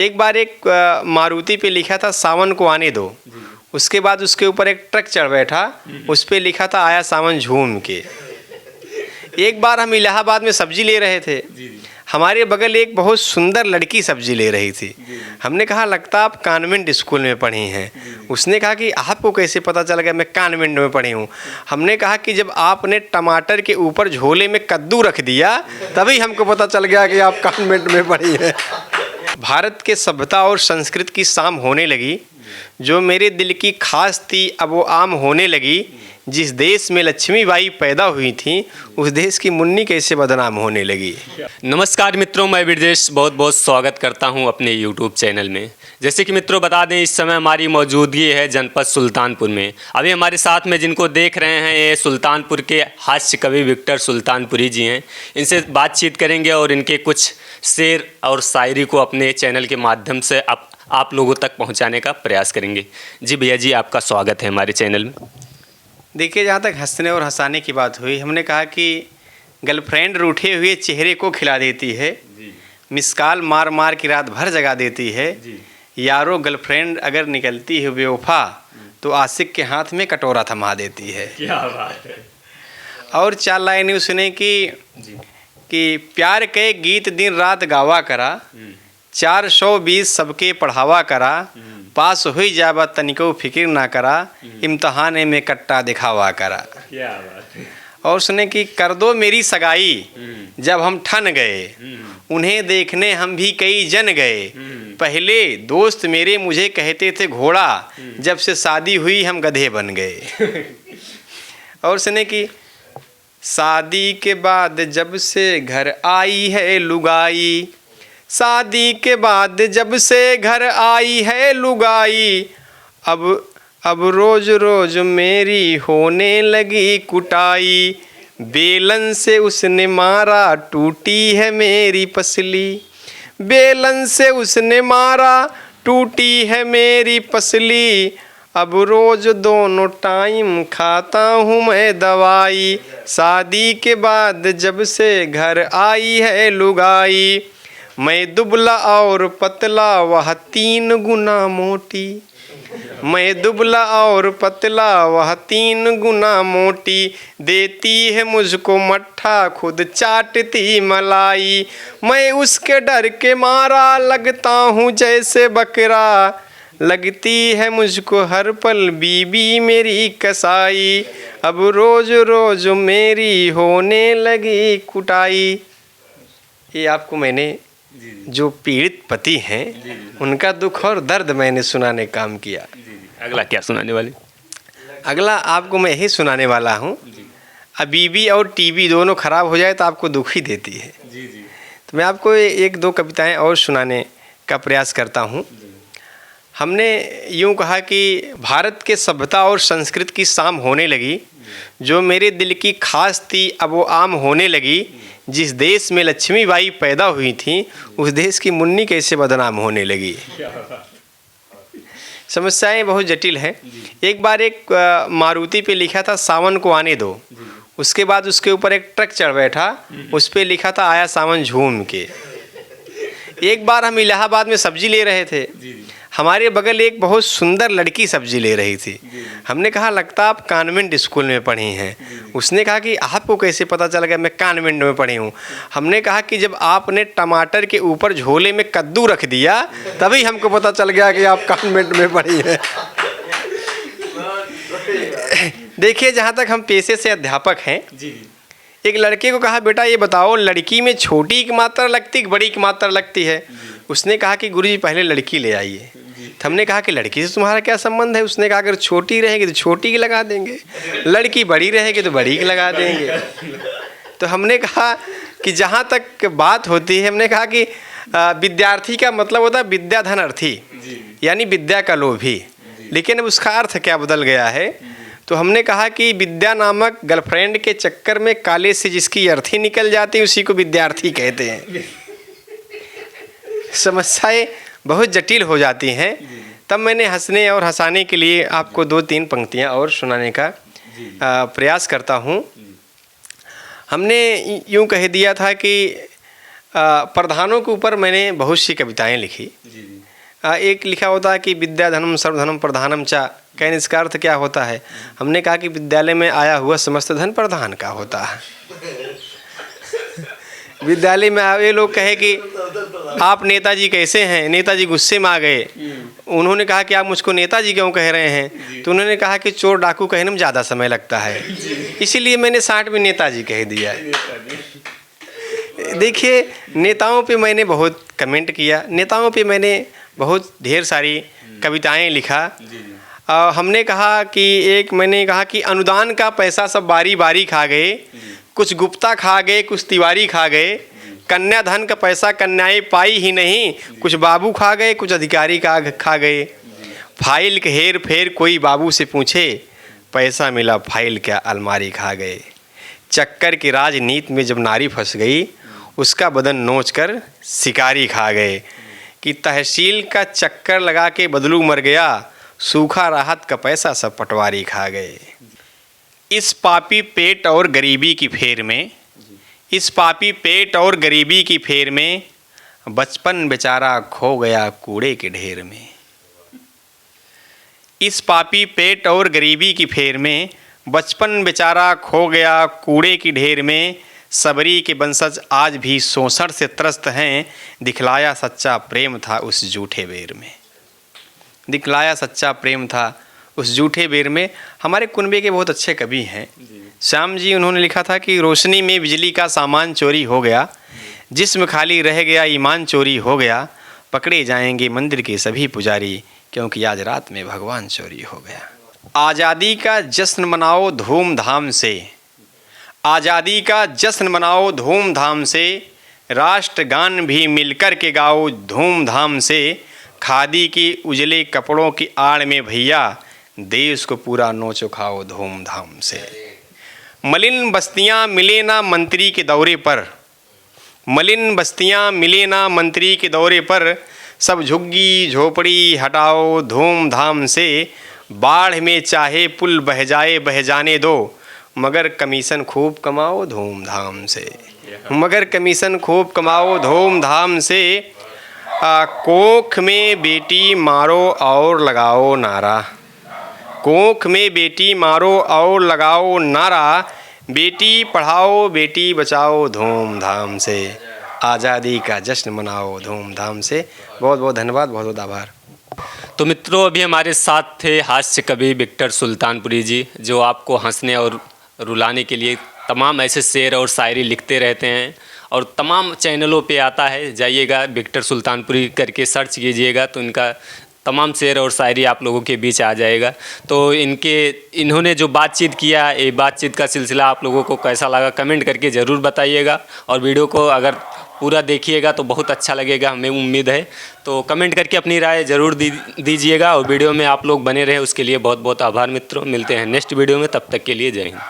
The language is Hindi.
एक बार एक मारुति पे लिखा था सावन को आने दो। उसके बाद उसके ऊपर एक ट्रक चढ़ बैठा, उस पे लिखा था आया सावन झूम के। एक बार हम इलाहाबाद में सब्जी ले रहे थे, हमारे बगल एक बहुत सुंदर लड़की सब्जी ले रही थी। हमने कहा लगता आप कॉन्वेंट स्कूल में पढ़ी हैं। उसने कहा कि आपको कैसे पता चल गया मैं कॉन्वेंट में पढ़ी हूँ। हमने कहा कि जब आपने टमाटर के ऊपर झोले में कद्दू रख दिया तभी हमको पता चल गया कि आप कॉन्वेंट में पढ़ी हैं। भारत के सभ्यता और संस्कृति की शाम होने लगी, जो मेरे दिल की खास थी अब वो आम होने लगी। जिस देश में लक्ष्मीबाई पैदा हुई थी उस देश की मुन्नी कैसे बदनाम होने लगी। नमस्कार मित्रों, मैं ब्रजेश बहुत बहुत स्वागत करता हूं अपने YouTube चैनल में। जैसे कि मित्रों बता दें, इस समय हमारी मौजूदगी है जनपद सुल्तानपुर में। अभी हमारे साथ में जिनको देख रहे हैं ये सुल्तानपुर के हास्य कवि विक्टर सुल्तानपुरी जी हैं। इनसे बातचीत करेंगे और इनके कुछ शेर और शायरी को अपने चैनल के माध्यम से आप लोगों तक पहुँचाने का प्रयास करेंगे। जी भैया जी, आपका स्वागत है हमारे चैनल में। देखिए, जहाँ तक हंसने और हंसाने की बात हुई, हमने कहा कि गर्लफ्रेंड रूठे हुए चेहरे को खिला देती है, मिसकॉल मार मार की रात भर जगा देती है। यारो गर्लफ्रेंड अगर निकलती है बेवफा तो आशिक के हाथ में कटोरा थमा देती है। क्या बात है। और 4 लाइनें उसने कि प्यार के गीत दिन रात गावा करा, 420 सबके पढ़ावा करा, पास हुई जाबा तनिको फिक्र ना करा, इम्तहाने में कट्टा दिखावा करा। क्या बात है। और उसने कि कर दो मेरी सगाई, जब हम ठन गए, उन्हें देखने हम भी कई जन गए। पहले दोस्त मेरे मुझे कहते थे घोड़ा, जब से शादी हुई हम गधे बन गए। और उसने कि शादी के बाद जब से घर आई है लुगाई, शादी के बाद जब से घर आई है लुगाई, अब रोज रोज मेरी होने लगी कुटाई। बेलन से उसने मारा टूटी है मेरी पसली, बेलन से उसने मारा टूटी है मेरी पसली। अब रोज दोनों टाइम खाता हूँ मैं दवाई, शादी के बाद जब से घर आई है लुगाई। मैं दुबला और पतला वह 3 गुना मोटी, मैं दुबला और पतला वह 3 गुना मोटी। देती है मुझको मट्ठा खुद चाटती मलाई, मैं उसके डर के मारा लगता हूँ जैसे बकरा। लगती है मुझको हर पल बीबी मेरी कसाई, अब रोज रोज मेरी होने लगी कुटाई। ये आपको मैंने जो पीड़ित पति हैं उनका दुख और दर्द मैंने सुनाने का काम किया। अगला क्या सुनाने वाले? अगला आपको मैं यही सुनाने वाला हूँ। अब बीबी और टीवी दोनों खराब हो जाए तो आपको दुख ही देती है। तो मैं आपको 1-2 कविताएं और सुनाने का प्रयास करता हूँ। हमने यूँ कहा कि भारत के सभ्यता और संस्कृति की शाम होने लगी, जो मेरे दिल की खास थी अब वो आम होने लगी। जिस देश में लक्ष्मीबाई पैदा हुई थी उस देश की मुन्नी कैसे बदनाम होने लगी। समस्याएं बहुत जटिल हैं। एक बार एक मारुति पे लिखा था सावन को आने दो। उसके बाद उसके ऊपर एक ट्रक चढ़ बैठा, उस पे लिखा था आया सावन झूम के। एक बार हम इलाहाबाद में सब्जी ले रहे थे, हमारे बगल एक बहुत सुंदर लड़की सब्जी ले रही थी। हमने कहा लगता आप कॉन्वेंट स्कूल में पढ़ी हैं। उसने कहा कि आपको कैसे पता चल गया मैं कॉन्वेंट में पढ़ी हूँ। हमने कहा कि जब आपने टमाटर के ऊपर झोले में कद्दू रख दिया तभी हमको पता चल गया कि आप कॉन्वेंट में पढ़ी हैं। देखिए, जहाँ तक हम पेशे से अध्यापक हैं, एक लड़के को कहा बेटा ये बताओ लड़की में छोटी की मात्रा लगती है कि बड़ी की मात्रा लगती है। उसने कहा कि गुरुजी पहले लड़की ले आइए। तो हमने कहा कि लड़की से तुम्हारा क्या संबंध है। उसने कहा अगर छोटी रहेगी तो छोटी की लगा देंगे, लड़की बड़ी रहेगी तो बड़ी की लगा देंगे। तो हमने कहा कि जहाँ तक बात होती है, हमने कहा कि विद्यार्थी का मतलब होता है विद्या धन अर्थी, यानी विद्या का लोभी। लेकिन अब उसका अर्थ क्या बदल गया है। तो हमने कहा कि विद्या नामक गर्लफ्रेंड के चक्कर में काले से जिसकी अर्थी निकल जाती है उसी को विद्यार्थी कहते हैं। समस्याएं बहुत जटिल हो जाती हैं। तब मैंने हंसने और हंसाने के लिए आपको 2-3 पंक्तियां और सुनाने का प्रयास करता हूं। हमने यूं कह दिया था कि प्रधानों के ऊपर मैंने बहुत सी कविताएं लिखी। एक लिखा होता है कि विद्या धनम सर्वधनम प्रधानम चा, कहने इसका अर्थ क्या होता है? हमने कहा कि विद्यालय में आया हुआ समस्त धन प्रधान का होता है। विद्यालय में आए लोग कहे कि आप नेताजी कैसे हैं, नेताजी गुस्से में आ गए। उन्होंने कहा कि आप मुझको नेताजी क्यों कह रहे हैं? तो उन्होंने कहा कि चोर डाकू कहने में ज़्यादा समय लगता है, इसीलिए मैंने 60 में नेताजी कह दिया। देखिए, नेताओं पे मैंने बहुत कमेंट किया, नेताओं पे मैंने बहुत ढेर सारी कविताएं लिखा। हमने कहा कि मैंने कहा कि अनुदान का पैसा सब बारी बारी खा गए, कुछ गुप्ता खा गए, कुछ तिवारी खा गए। कन्याधन का पैसा कन्याएं पाई ही नहीं, कुछ बाबू खा गए, कुछ अधिकारी खा गए। फाइल के हेर फेर कोई बाबू से पूछे, पैसा मिला फाइल क्या अलमारी खा गए। चक्कर की राजनीति में जब नारी फंस गई, उसका बदन नोच कर शिकारी खा गए। कि तहसील का चक्कर लगा के बदलू मर गया, सूखा राहत का पैसा सब पटवारी खा गए। इस पापी पेट और गरीबी की फेर में, इस पापी पेट और गरीबी की फेर में, बचपन बेचारा खो गया कूड़े के ढेर में। इस पापी पेट और गरीबी की फेर में, बचपन बेचारा खो गया कूड़े की ढेर में। सबरी के वंशज आज भी शोषण से त्रस्त हैं, दिखलाया सच्चा प्रेम था उस झूठे बेर में। दिखलाया सच्चा प्रेम था उस झूठे बेर में। हमारे कुनबे के बहुत अच्छे कवि हैं श्याम जी, उन्होंने लिखा था कि रोशनी में बिजली का सामान चोरी हो गया, जिस्म खाली रह गया ईमान चोरी हो गया। पकड़े जाएंगे मंदिर के सभी पुजारी, क्योंकि आज रात में भगवान चोरी हो गया। आज़ादी का जश्न मनाओ धूमधाम से, आज़ादी का जश्न मनाओ धूमधाम से। राष्ट्रगान भी मिलकर के गाओ धूमधाम से। खादी की उजले कपड़ों की आड़ में भैया, देश को पूरा नोचो खाओ धूमधाम से। मलिन बस्तियां मिले ना मंत्री के दौरे पर, मलिन बस्तियां मिले ना मंत्री के दौरे पर। सब झुग्गी झोपड़ी हटाओ धूमधाम से। बाढ़ में चाहे पुल बह जाए बह जाने दो, मगर कमीशन खूब कमाओ धूमधाम से, मगर कमीशन खूब कमाओ धूमधाम से। कोख में बेटी मारो और लगाओ नारा, कोख में बेटी मारो और लगाओ नारा। बेटी पढ़ाओ बेटी बचाओ धूमधाम से। आज़ादी का जश्न मनाओ धूमधाम से। बहुत बहुत धन्यवाद, बहुत बहुत आभार। तो मित्रों, अभी हमारे साथ थे हास्य कवि विक्टर सुल्तानपुरी जी, जो आपको हंसने और रुलाने के लिए तमाम ऐसे शेर और शायरी लिखते रहते हैं और तमाम चैनलों पे आता है। जाइएगा विक्टर सुल्तानपुरी करके सर्च कीजिएगा तो इनका तमाम शेर और शायरी आप लोगों के बीच आ जाएगा। तो इन्होंने जो बातचीत किया, ये बातचीत का सिलसिला आप लोगों को कैसा लगा कमेंट करके ज़रूर बताइएगा। और वीडियो को अगर पूरा देखिएगा तो बहुत अच्छा लगेगा, हमें उम्मीद है। तो कमेंट करके अपनी राय ज़रूर दीजिएगा और वीडियो में आप लोग बने रहे उसके लिए बहुत बहुत आभार मित्रों। मिलते हैं नेक्स्ट वीडियो में, तब तक के लिए जय हिंद।